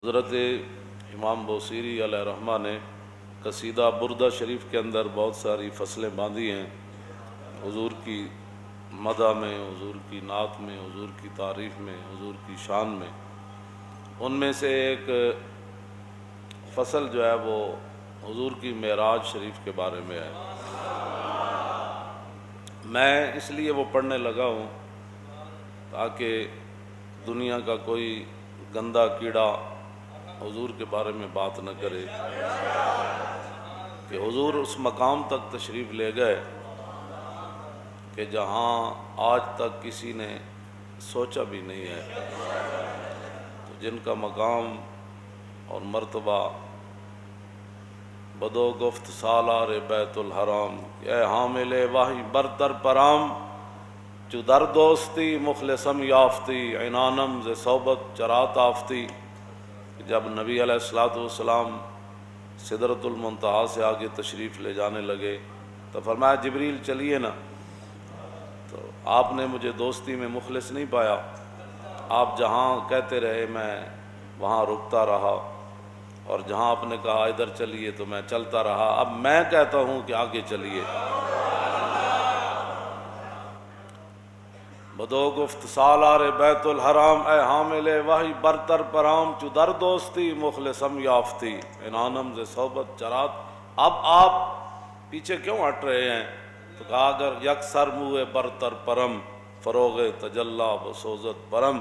حضرت امام بوصیری علیہ رحمہ نے قصیدہ بردہ شریف کے اندر بہت ساری فصلیں باندھی ہیں، حضور کی مدح میں، حضور کی نعت میں، حضور کی تعریف میں، حضور کی شان میں۔ ان میں سے ایک فصل جو ہے وہ حضور کی معراج شریف کے بارے میں ہے۔ میں اس لیے وہ پڑھنے لگا ہوں تاکہ دنیا کا کوئی گندا کیڑا حضور کے بارے میں بات نہ کرے کہ حضور اس مقام تک تشریف لے گئے کہ جہاں آج تک کسی نے سوچا بھی نہیں ہے، تو جن کا مقام اور مرتبہ بدو گفت سالار بیت الحرام، اے حامل واہی برتر پرام، چو در دوستی مخلصم یافتی، عنانم ز صحبت چرات آفتی۔ جب نبی علیہ السلام سدرۃ المنتہا سے آگے تشریف لے جانے لگے تو فرمایا جبریل چلیے نا، تو آپ نے مجھے دوستی میں مخلص نہیں پایا، آپ جہاں کہتے رہے میں وہاں رکتا رہا، اور جہاں آپ نے کہا ادھر چلیے تو میں چلتا رہا، اب میں کہتا ہوں کہ آگے چلیے۔ بدو گفت سالار بیت الحرام، اے حامل وحی برتر پرام، چو در دوستی مخلصم یافتی، عنانم ز صحبت چرات۔ اب آپ پیچھے کیوں ہٹ رہے ہیں؟ تو کہا اگر یکسر منہ برتر پرم، فروغ تجلا و سوزت پرم۔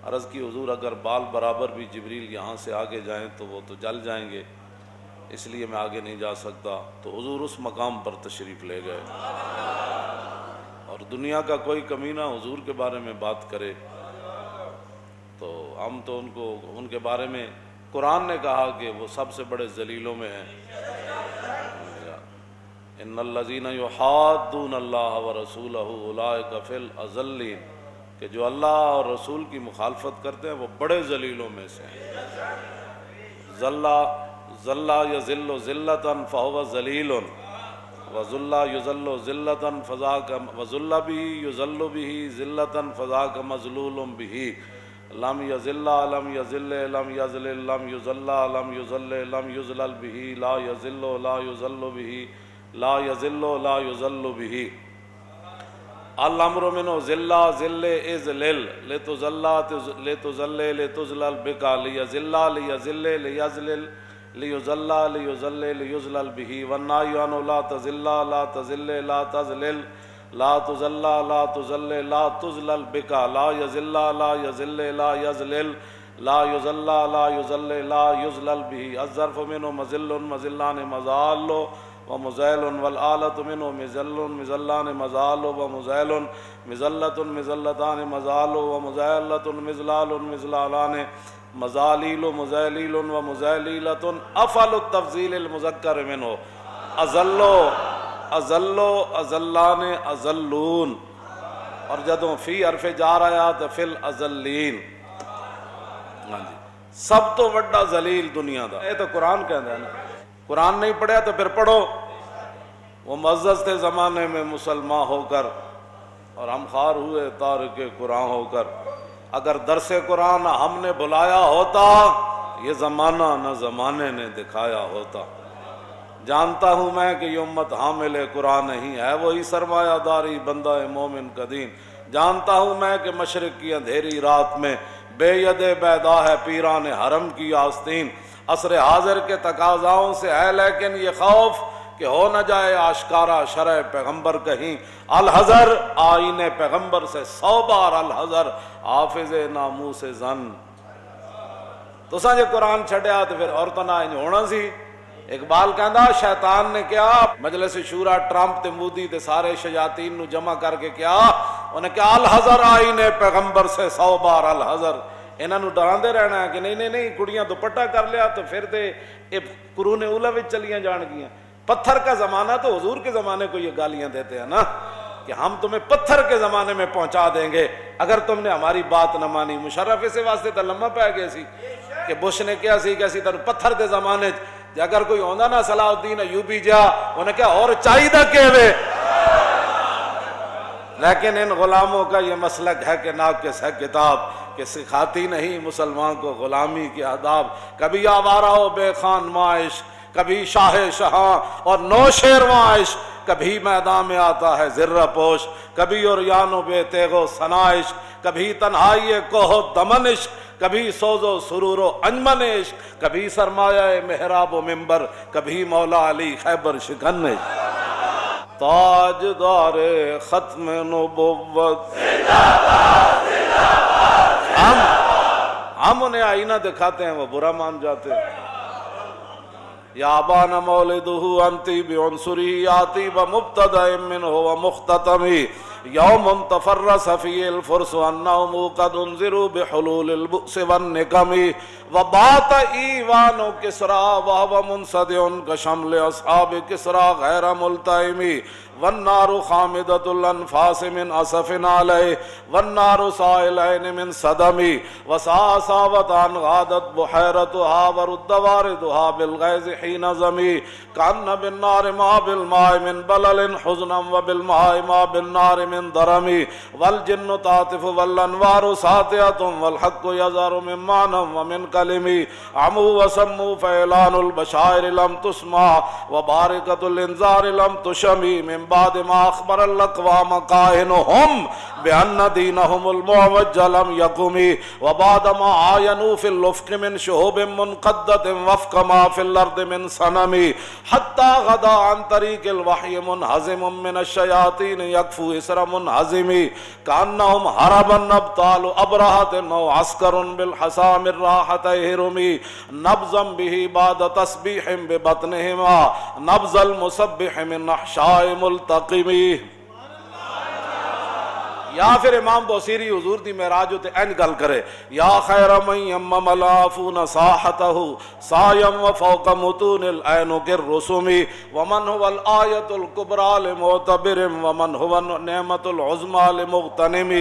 عرض کی حضور اگر بال برابر بھی جبریل یہاں سے آگے جائیں تو وہ تو جل جائیں گے، اس لیے میں آگے نہیں جا سکتا۔ تو حضور اس مقام پر تشریف لے گئے، اور دنیا کا کوئی کمینہ حضور کے بارے میں بات کرے تو ہم تو ان کے بارے میں قرآن نے کہا کہ وہ سب سے بڑے ذلیلوں میں ہیں۔ ان الذین یحادون اللہ ورسولہ اولئک فی الاذلین، کہ جو اللہ اور رسول کی مخالفت کرتے ہیں وہ بڑے ذلیلوں میں سے ہیں۔ ذلہ یذل ذلۃ فہو ذلیل، وذل یذل ذلۃ فذاک، وذل بہ یذل بہ ذلۃ فذاک مذلول بہ، لم یذل لم یذل لم یذلل لم یذل لم یذل لم یذلل بہ، لا یذل لا یذل بہ، لا یذل لا یذل بہ۔ الامر منو ذلہ ذل اذلل، لتذل لتذل لتذلل بک، لیذل لیذل لیذلل لیذل لیذل لیذلل بہ، والنہی عنہ لا تذل لا تذل لا تذلل، لا تذل لا تذل لا تذلل بک، لا یذل لا یذل لا یذلل، لا یذل لا یذل لا یذلل بہ۔ الظرف منہ مذل مذلان مذال ومزیل، والآلۃ منہ مزل مزلان مزال ومزیل، مزلۃ مزلتان مزال ومزیلۃ مزلال مزلالان، مزالیل مزیلیل ومزیلیلۃ، افعل التفضیل المذکر منہ، ازلو ازلو ازلان ازلون، اور جدوں فی حرف جار آیا تو فی الازلین۔ ہاں جی، سب تو بڑا ذلیل دنیا دا، یہ تو قرآن کہندا ہے نا۔ قرآن نہیں پڑھا تو پھر پڑھو۔ وہ معزز تھے زمانے میں مسلمان ہو کر، اور ہم خوار ہوئے تارک قرآن ہو کر۔ اگر درس قرآن ہم نے بلایا ہوتا، یہ زمانہ نہ زمانے نے دکھایا ہوتا۔ جانتا ہوں میں کہ یہ امت حامل قرآن نہیں ہے، وہی سرمایہ داری بندہ مومن کا دین۔ جانتا ہوں میں کہ مشرق کی اندھیری رات میں بے ید بیدا ہے پیران حرم کی آستین۔ عصر حاضر کے تقاضاؤں سے ہے لیکن یہ خوف کہ ہو نہ جائے آشکارا شرع پیغمبر کہیں۔ الحذر آئین پیغمبر سے 100 بار الحذر، حافظ ناموس زن۔ تو سانجے قرآن چھڑیا تو پھر عورتوں نہ ہونا سی۔ اقبال کہندا شیطان نے کیا مجلس شورا ٹرمپ تے مودی تے سارے شیاطین نو جمع کر کے کیا، انہیں کیا الحذر آئین پیغمبر سے 100 بار الحذر۔ انہاں نو ڈراندے رہنا ہے کہ نہیں نہیں نہیں، کڑیاں دوپٹہ کر لیا تو پھر تے یہ قرون اولا وچ چلیاں جان گیاں۔ پتھر کا زمانہ تو حضور کے زمانے کو یہ گالیاں دیتے ہیں نا کہ ہم تمہیں پتھر کے زمانے میں پہنچا دیں گے اگر تم نے ہماری بات نہ مانی۔ مشرف اسے واسطے تو لمحہ پہ گئے سی کہ بش نے کیا سی کہ اسی طرح پتھر دے زمانے چ اگر کوئی ہوندا نا صلاح الدین ایوبی جا، انہیں کیا اور چاہیے کہ لیکن ان غلاموں کا یہ مسلک ہے کہ ناقص ہے کتاب، کہ سکھاتی نہیں مسلمان کو غلامی کے آداب۔ کبھی آوارہ و بے خان معاش، کبھی شاہ شہاں اور نوشیرواں عشق، کبھی میدان میں آتا ہے ذرہ پوش، کبھی عریان و بے تیغ و سنائش، کبھی تنہائی کوہ و دمن عشق، کبھی سوز و سرور و انجمن عشق، کبھی سرمایہ محراب و منبر، کبھی مولا علی خیبر شکن عشق۔ تاجدار ختم نبوت، ہم انہیں آئینہ دکھاتے ہیں، وہ برا مان جاتے ہیں۔ یا ابان مولدہ انتی بعنصری آتی بمبتدأ منہ ومختتمی، یوم تفرس فی الفرس انہم قد انذروا بحلول البؤس والنکم، وبات ایوان کسریٰ وہو منصدع کشمل اصحاب کسریٰ غیر ملتئم، والنار خامدۃ الانفاس من اسف علیہ، والنار سائلین من صدم، وساساوتان غادت بحیرتها ورد واردها بالغیظ حین زمی، کأن بالنار ما بالماء من بلل حزنا وبالماء ما بالنار من درم، والجن تعطف والانوار ساطعۃ والحق یظہر من معنی ومن کلم، عموا وسموا فاعلان البشائر لم تسمع وبارکۃ الانذار لم تشم، من بعد ما اخبر الاقوام قائنهم بان دینهم المعوج لم يقم، وبعد ما عاینوا في الافق من شهوب منقدۃ وفق ما في الارض من صنم، حتى غدا عن طريق الوحي منهزم من الشياطين يكفو اسر منهزم، كأنهم هرب النبطال ابرهة او عسكر بالحصى من راحتيه رمي، نبضا به بعد تسبيح ببطنهما نبض المسبح من احشاء ملتقمی۔ یا پھر امام بوصیری حضور دی معراج تے این گل کرے، یا خیر من یمم العافون ساحتہ سایم وفوق متون العین کالرسم، ومن هو الآیۃ الکبریٰ لمعتبر ومن هو النعمۃ العظمیٰ لمغتنم،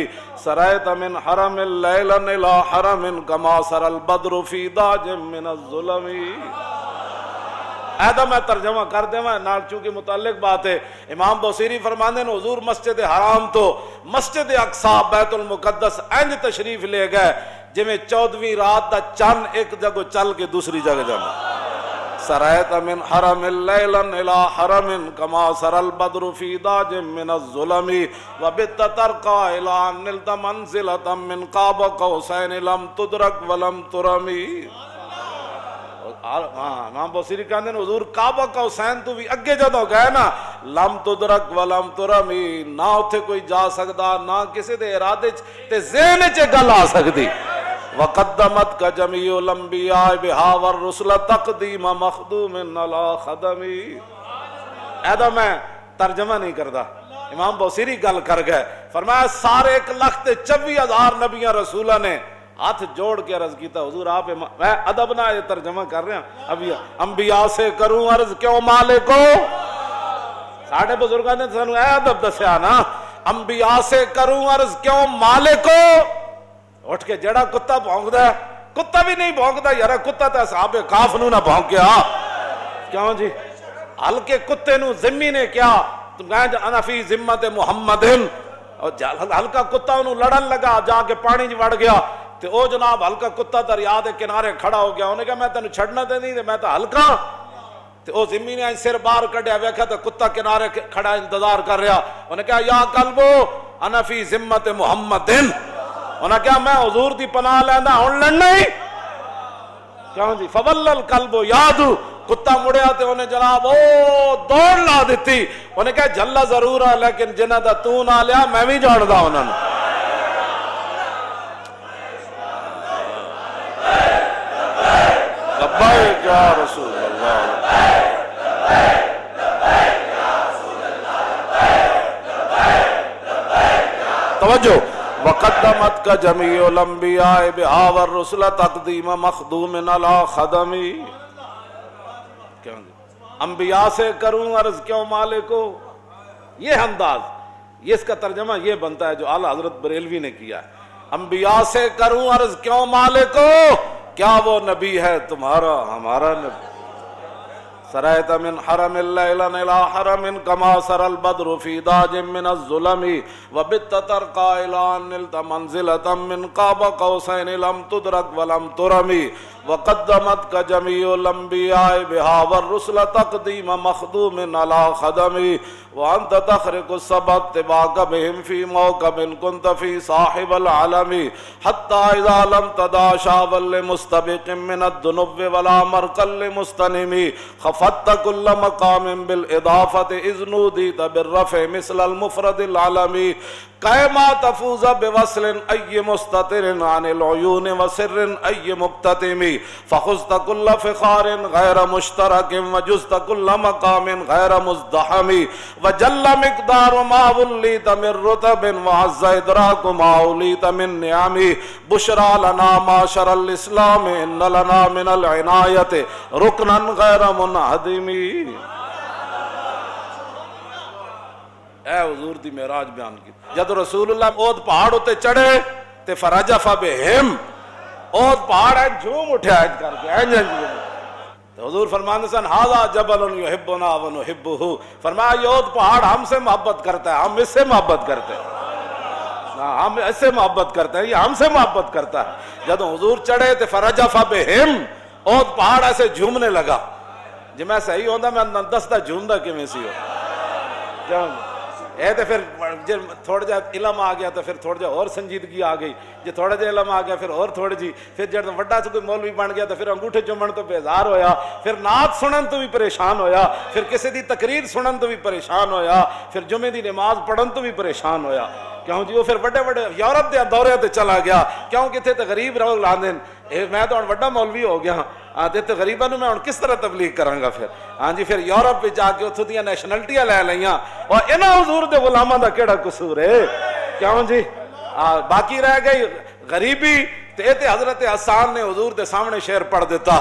سریت من حرم لیلا الی حرم کما سر البدر فی داج من الظلم۔ ایدہ میں ترجمہ کر دے میں نال چونکہ متعلق بات ہے۔ امام بوصیری فرماندے ہیں حضور مسجد حرام تو مسجد اقصی بیت المقدس انج تشریف لے گئے جی میں 14ویں رات دا چند ایک جگہ چل کے دوسری جگہ جانا۔ سریت من حرم لیلا الی حرم کما سر البدر فی داج من الظلم، وبت ترقى الی ان نلت منزلۃ من قاب قوسین لم تدرک ولم ترمی۔ امام بوصیری کہتے ہیں حضور کعبہ کا حسین تو بھی اگے جدوں گئے نا، لم تدرک ولم ترمی، نہ اتھے کوئی جا سکتا نہ کسی دے ارادے تے ذہن چ گل آ سکتی۔ وقدمت کا جمیع الانبیاء بہا والرسل تقدیم مخدوم علی خدمی۔ ایدہ میں ترجمہ نہیں کردا، امام بوصیری گل کر گئے، فرمایا سارے 1,24,000 نبیاں رسولہ نے ہاتھ جوڑ کے عرض کیتا حضور آپ، میں ادب نہ یہ ترجمہ کر رہا ہوں، اب انبیاء سے کروں عرض کیوں مالکو، ساڑھے بزرگاں نے سانو اے ادب دسیا نا، انبیاء سے کروں عرض کیوں مالکو، اٹھ کے جڑا کتا بھونکدا ہے، کتا بھی نہیں بھونکدا یارا، کتا تے اصحاب کاف نو نہ بھونکیا، کیوں جی ہلکے کتے نو ذمی نے کیا، تم کہیں انا فی ذمت محمدن، اور ہلکا کتا انہوں لڑن لگا جا کے پانی جی وڑ گیا، تے او جناب ہلکا کتا دریا دے کنارے کھڑا ہو گیا، انہیں کہا میں تینوں چھڑنا تے نہیں، میں تو ہلکا، تے او زمین نے سر باہر کڈیا ویکھا تے کتا کنارے کھڑا انتظار کر رہا، انہیں کہا یا کلبو انا فی ذمت محمدن، انہیں کہا میں حضور دی پناہ لیندہ ہن لڑنا ہی، کیوں جی فولل کلبو یادو، کتا مڑیا تے انہیں جناب او دوڑ لا دیتی، انہیں کہا جھلا ضرور ہے لیکن جنہ دا تو نہ لیا میں بھی جاڑ دا انہوں نے۔ لبیک یا رسول اللہ، توجہ، وقدمت کا جمیع الانبیاء بہا والرسل تقدیم مخدوم علی خدمی، انبیاء سے کروں عرض کیوں مالکو، یہ انداز، یہ اس کا ترجمہ یہ بنتا ہے جو اعلیٰ حضرت بریلوی نے کیا ہے، انبیاء سے کروں عرض کیوں مالکو، کیا وہ نبی ہے تمہارا ہمارا نبی، سريت من حرم ليلا إلى حرم كما سرى البدر في داج من الظلم وبت ترقى إلى أن نلت منزلة من قاب قوسين لم تدرك ولم ترمي وقدمتك جميع الأنبياء بها والرسل تقديم مخدوم على خدمي وأنت تخرق السبع اتباعك بهم في موكب كنت في صاحب العلم حتى إذا لم تدع شعبا لمستبق من الذنوب ولا مرقا لمستنم خفضت كل مقام بالإضافة إذ نوديت بالرفع مثل المفرد العلمي كما تفوز بوصل أي مستتر عن العيون وسر أي مكتتم فخذت كل فخار غير مشترك وجزت كل مقام غير مزدحم وجل مقدار ما وليت من رتب وعز إدراك ما وليت من نعم بشرى لنا معشر الإسلام إن لنا من العناية ركنا غير منهدم. اے حضور دی معراج بیان کی جد رسول اللہ اود پہاڑ ہوتے چڑھے تے فرجف بہم اود پہاڑ ہے جھوم اٹھا ہے کر کے تو حضور فرمانے سن ھذا جبل یحبنا ونحبہ فرمایا یہ اود پہاڑ ہم سے محبت کرتا ہے ہم اس سے محبت کرتے ہیں ہم اس سے محبت کرتے ہیں یہ ہم سے محبت کرتا ہے. جب حضور چڑھے تے فرجف بہم اود پہاڑ ایسے جھومنے لگا جی میں صحیح ہوندا میں دستا جھومدا کیویں سی ہو کیوں اے تے پھر جے تھوڑا جا علم آ گیا تو پھر تھوڑا جا اور سنجیدگی آ گئی جے تھوڑا جا علم آ گیا پھر اور تھوڑی جی پھر جب وڈا سے کوئی مولوی بن گیا تو پھر انگوٹھے چومن تو بیزار ہویا پھر نعت سنن تو بھی پریشان ہویا پھر کسی دی تقریر سنن تو بھی پریشان ہویا پھر جمعے دی نماز پڑھن تو بھی پریشان ہویا کیوں جی وہ پھر بڑے بڑے یورپ دے دورے تے چلا گیا کیوں کتنے تے غریب لوگ لاندے میں تو وڈا مولوی ہو گیا تے غریباں نوں میں ہن کس طرح تبلیغ کراں گا پھر ہاں جی پھر یورپ وچ جا کے اتھوں دیاں نیشنلٹیاں لے لئیاں اور انہاں حضور دے غلاماں دا کیڑا قصور ہے کیوں جی باقی رہ گئی غریبی تے حضرت حسان نے حضور دے سامنے شعر پڑھ دیتا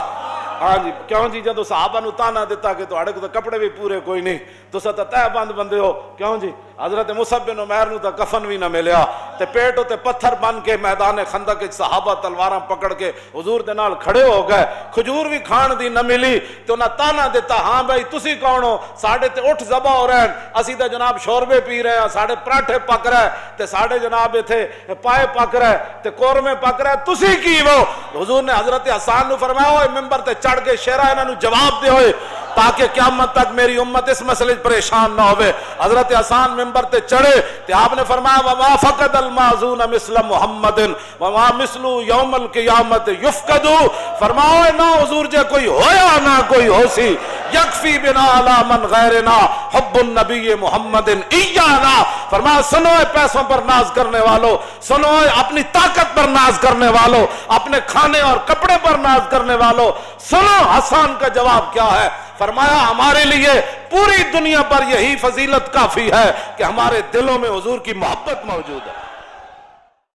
ہاں جی کیوں جی جدو صحابہ نو تانا دیتا کہ تواڈے کو کپڑے بھی پورے کوئی نہیں تساں تے تہ بند بندے ہو کیوں جی حضرت مصعب بن عمیر نو تے کفن بھی نہ ملیا تے پیٹ تے پتھر بن کے میدان خندق وچ صحابہ تلواراں پکڑ کے حضور دے نال کھڑے ہو گئے کھجور بھی کھان دی نہ ملی تے انہاں تانا دیتا ہاں بھائی تسی کون ہو ساڈے تے اٹھ ذبح ہو رہے ہیں اسی تے جناب شوربے پی رہے ہیں ساڈے پراٹھے پک رہے تے ساڈے جناب ایتھے پائے پک رہے تے قورمے پک رہے تسی کی ہو حضور نے حضرت حسان نو فرمایا اوے منبر تے چڑھ کے شعرا انہاں نو جواب دے ہوئے تاکہ قیامت تک میری امت اس مسئلے پریشان نہ ہوئے. حضرت حسان منبر تے چڑھے تے آپ نے فرمایا وما فقد المعزون مثل محمد وما مثل یوم القیامت یفقد فرماؤ نہ حضور جے کوئی ہویا نہ کوئی ہو سی یکفی بنا علی من غیرنا حب النبی محمد ایانا فرمایا سنو پیسوں پر ناز کرنے والو سنو اپنی طاقت پر ناز کرنے والو اپنے کھانے اور کپڑے پر ناز کرنے والو سنو حسان کا جواب کیا ہے فرمایا ہمارے لیے پوری دنیا پر یہی فضیلت کافی ہے کہ ہمارے دلوں میں حضور کی محبت موجود ہے.